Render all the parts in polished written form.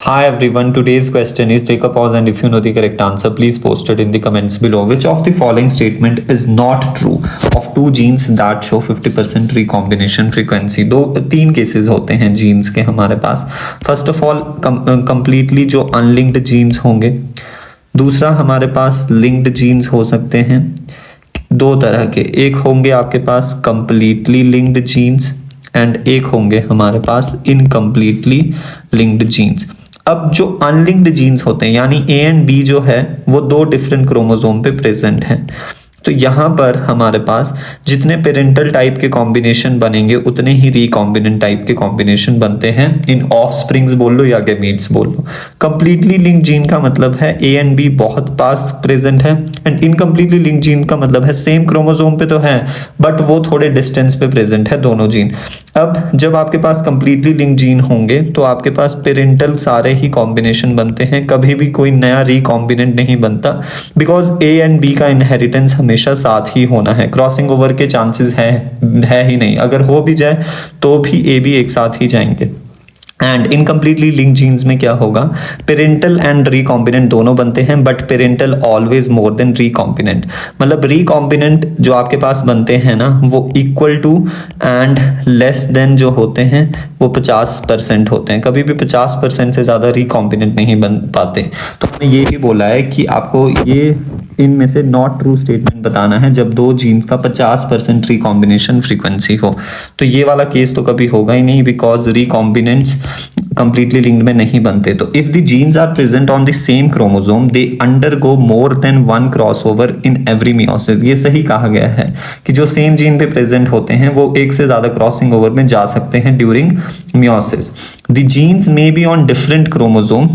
Hi everyone, today's question is take a pause and if you know the correct answer, please post it in the comments below. Which of the following statement is not true of two genes that show 50% recombination frequency? तीन cases होते हैं jeans के हमारे पास. First of all completely जो unlinked jeans होंगे. दूसरा हमारे पास linked genes हो सकते हैं दो तरह के. एक होंगे आपके पास कंप्लीटली लिंक्ड जीन्स एंड एक होंगे हमारे पास इनकम्प्लीटली लिंक्ड जीन्स. अब जो अनलिंक्ड जीन्स होते हैं यानी ए एंड बी जो है वो दो डिफरेंट क्रोमोसोम पे प्रेजेंट हैं. तो यहाँ पर हमारे पास जितने पेरेंटल टाइप के कॉम्बिनेशन बनेंगे उतने ही रिकॉम्बिनेंट टाइप के कॉम्बिनेशन बनते हैं इन ऑफस्प्रिंग्स बोल लो या गैमीट्स बोल लो. कंप्लीटली लिंक्ड जीन का मतलब है ए एंड बी बहुत पास प्रेजेंट है एंड इनकम्प्लीटली लिंक्ड जीन का मतलब है सेम क्रोमोसोम पे तो है बट वो थोड़े डिस्टेंस पे प्रेजेंट है दोनों जीन. अब जब आपके पास कंप्लीटली लिंक्ड जीन होंगे तो आपके पास पेरेंटल सारे ही कॉम्बिनेशन बनते हैं, कभी भी कोई नया रिकॉम्बिनेंट नहीं बनता बिकॉज ए एंड बी का इनहेरिटेंस हमेशा साथ ही होना है. क्रॉसिंग ओवर के चांसेस है ही नहीं. अगर हो भी जाए तो भी ए बी एक साथ ही जाएंगे. एंड इनकम्प्लीटली लिंक जीन्स में क्या होगा, पेरेंटल एंड रिकॉम्बिनेंट दोनों बनते हैं but parental always more than recombinant. मतलब रिकॉम्बिनेंट जो आपके पास बनते हैं ना वो equal to and less than जो होते हैं वो 50% होते हैं. कभी भी 50% से ज़्यादा रिकॉम्बिनेंट नहीं बन पाते. तो हमने ये भी बोला है कि आपको ये इनमें से नॉट ट्रू स्टेटमेंट बताना है जब दो जीन्स का 50% रिकॉम्बिनेशन फ्रीक्वेंसी हो. तो ये वाला केस तो कभी होगा ही नहीं बिकॉज रिकॉम्बिनेंट्स कंप्लीटली लिंक्ड में नहीं बनते. तो if the genes are present on the same chromosome they undergo more than one crossover in every meiosis. ये सही कहा गया है कि जो सेम जीन पे प्रेजेंट होते हैं वो एक से ज्यादा क्रॉसिंग ओवर में जा सकते हैं during meiosis. The genes may be on different chromosome.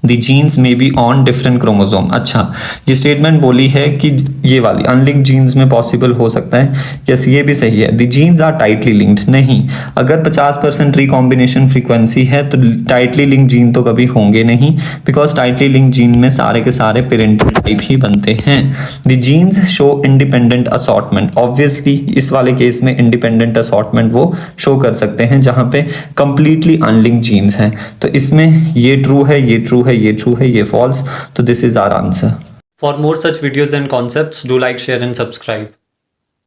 The genes may be on different chromosome. अच्छा, ये स्टेटमेंट बोली है कि ये वाली अनलिंक्ड जीन्स में पॉसिबल हो सकता है. यस, ये भी सही है. The genes are tightly linked. नहीं, अगर 50% रिकॉम्बिनेशन फ्रीक्वेंसी है तो टाइटली लिंक्ड जीन तो कभी होंगे नहीं बिकॉज टाइटली लिंक्ड जीन में सारे के सारे पेरेंटल टाइप ही बनते हैं. The genes show independent assortment. Obviously इस वाले केस में इंडिपेंडेंट असॉर्टमेंट वो शो कर सकते हैं जहां पे कंप्लीटली अनलिंक्ड जीन्स हैं. तो इसमें ये ट्रू है, ये ट्रू है, ये ट्रू है, ये फॉल्स. तो this is our answer. For more such videos and concepts do like, share and subscribe.